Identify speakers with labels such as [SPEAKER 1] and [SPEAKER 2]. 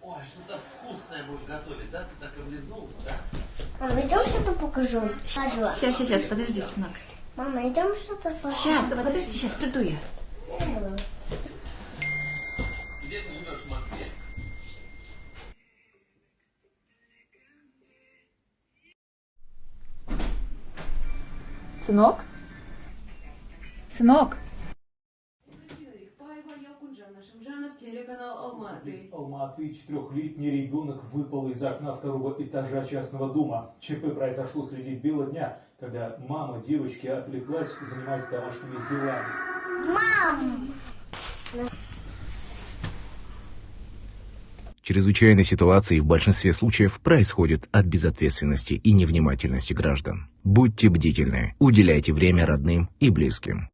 [SPEAKER 1] Ой, что-то вкусное будешь готовить, да? Ты так облизнулась, да?
[SPEAKER 2] Мама, идем что-то покажу.
[SPEAKER 3] Сейчас, подожди, сынок.
[SPEAKER 2] Мама, идем что-то покажу.
[SPEAKER 3] Сейчас, подожди, сейчас приду я.
[SPEAKER 1] Где ты живешь в Москве?
[SPEAKER 3] Сынок? Сынок?
[SPEAKER 4] В Алматы 4-летний ребенок выпал из окна второго этажа частного дома. ЧП произошло среди бела дня, когда мама девочки отвлеклась, занимаясь домашними делами.
[SPEAKER 2] Мам!
[SPEAKER 5] Чрезвычайные ситуации в большинстве случаев происходят от безответственности и невнимательности граждан. Будьте бдительны, уделяйте время родным и близким.